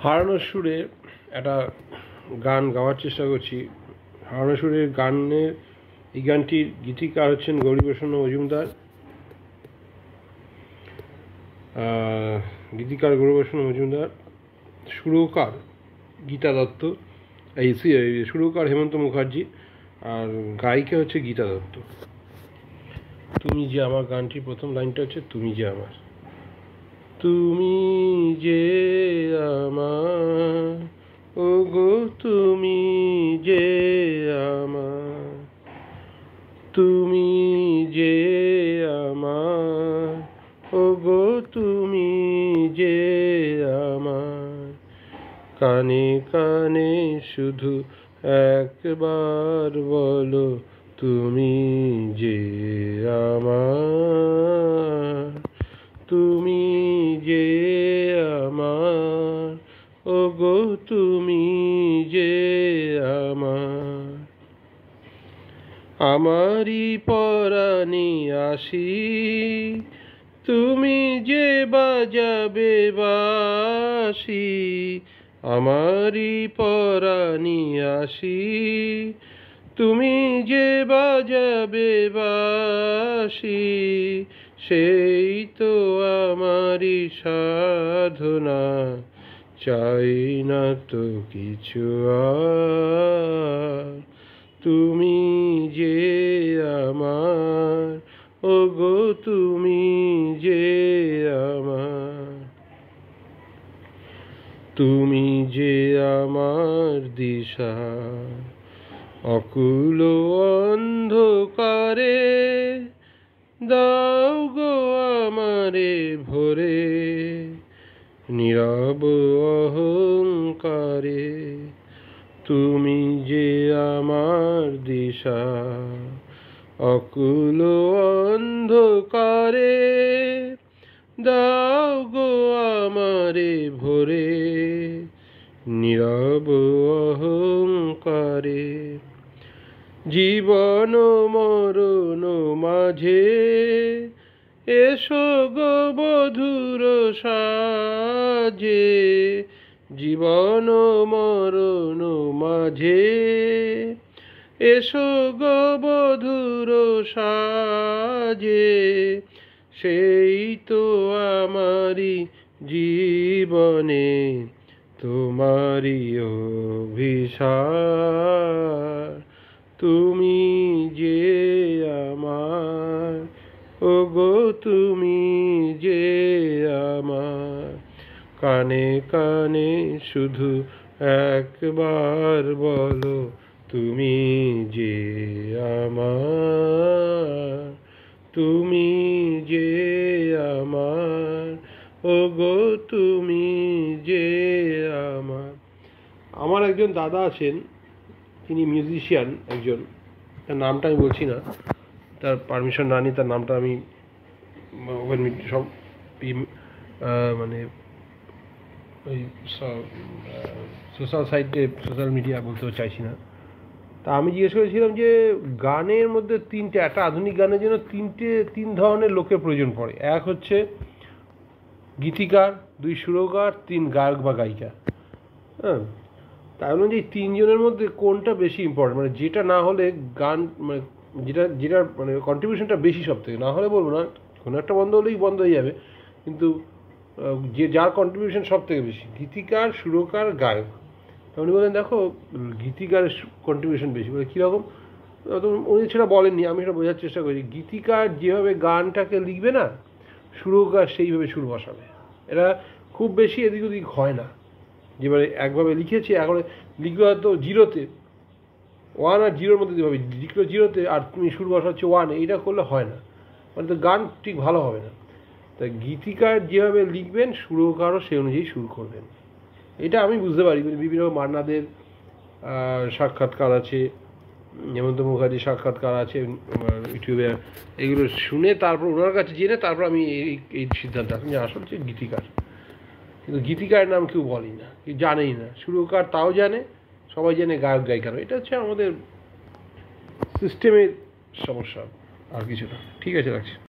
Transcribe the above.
হারানোর সুরে একটা গান গাওয়ার চেষ্টা করছি। হারানোর সুরের গানের এই গানটির গীতিকার হচ্ছেন গৌরীপ্রসন্ন মজুমদার। গীতিকার গৌরীপ্রসন্ন মজুমদার, সুরকার গীতা দত্ত, সুরকার হেমন্ত মুখার্জি, আর গায়িকা হচ্ছে গীতা দত্ত। তুমি যে আমার গানটির প্রথম লাইনটা হচ্ছে তুমি যে আমার, তুমি যে আমার, ও গো তুমি যে আমার, তুমি যে আমার, ও গো তুমি যে আমার, কানে কানে শুধু একবার বলো তুমি যে আমার, তুমি যে আমার, ও গো তুমি যে আমার, আমারই পরাণে আসি তুমি যে বাজাবে বাঁশি, আমারই পরাণে আসি তুমি যে বাজাবে বাঁশি, সেই তো আমারই সাধনা, চাই না তো কিছু আর, তুমি যে আমার, ও গো তুমি যে আমার, তুমি যে আমার দিশা, অকুল অন্ধকারে দাও গো আমারে ভরে, নীরব অহংকারে, তুমি যে আমার দিশা, অকুল অন্ধকারে দাও গো আমারে ভরে, নীরব অহংকারে, জীবন মরণ মাঝে এসো গো বধুর সাজে, জীবন মরণ মাঝে এসো গো বধুর সাজে, সেই তো আমারি জীবনে তোমারি অভিসার, তুমি যে আমার, ও গো তুমি যে আমার, কানে কানে শুধু একবার বলো তুমি যে আমার, তুমি যে আমার, ও গো তুমি যে আমার। আমার একজন দাদা আছেন, তিনি মিউজিশিয়ান একজন, তার নামটা আমি বলছি না, তার পারমিশন না নিয়ে তার নামটা আমি সব মানে ওই সোশ্যাল সাইটে সোশ্যাল মিডিয়া বলতেও চাইছি না। তা আমি জিজ্ঞেস করেছিলাম যে গানের মধ্যে একটা আধুনিক গানের জন্য তিন ধরনের লোকের প্রয়োজন পড়ে। এক হচ্ছে গীতিকার, দুই সুরকার, তিন গায়ক বা গায়িকা। হ্যাঁ, তাই বলুন যে এই তিনজনের মধ্যে কোনটা বেশি ইম্পর্টেন্ট, মানে যেটা না হলে গান, মানে যেটার মানে কন্ট্রিবিউশনটা বেশি সব থেকে, না হলে বলবো না কোনো একটা বন্ধ হলেই বন্ধ হয়ে যাবে, কিন্তু যার কন্ট্রিবিউশন সব থেকে বেশি, গীতিকার, সুরকার, গায়ক। উনি বলেন দেখো গীতিকারের কন্ট্রিবিউশন বেশি। বলে কীরকম? উনি সেটা বলেননি, আমি সেটা বোঝার চেষ্টা করি। গীতিকার যেভাবে গানটাকে লিখবে না, সুরকার সেইভাবে সুর বসাবে। এরা খুব বেশি এদিক ওদিক হয় না, যেভাবে একভাবে লিখেছে এখন লিখলো হয়তো জিরোতে, ওয়ান আর জিরোর মধ্যে যেভাবে লিখলো জিরোতে, আর তুমি সুর বসাচ্ছে ওয়ানে, এইটা করলে হয় না, মানে তো গান ঠিক ভালো হবে না। তা গীতিকার যেভাবে লিখবেন, সুরকারও সেই অনুযায়ী সুর করবেন, এটা আমি বুঝতে পারি। বিভিন্ন মান্নাদের সাক্ষাৎকার আছে, হেমন্ত মুখার্জির সাক্ষাৎকার আছে ইউটিউবে, এগুলো শুনে তারপর ওনার কাছে জেনে তারপর আমি এই সিদ্ধান্ত আসলাম যে আসল হচ্ছে গীতিকার। কিন্তু গীতিকারের নাম কেউ বলেই না, কেউ জানেই না। সুরকার তাও জানে, সবাই জানে, গায়ক গায়িকারও। এটা হচ্ছে আমাদের সিস্টেমের সমস্যা, আর কিছু না। ঠিক আছে, রাখছি।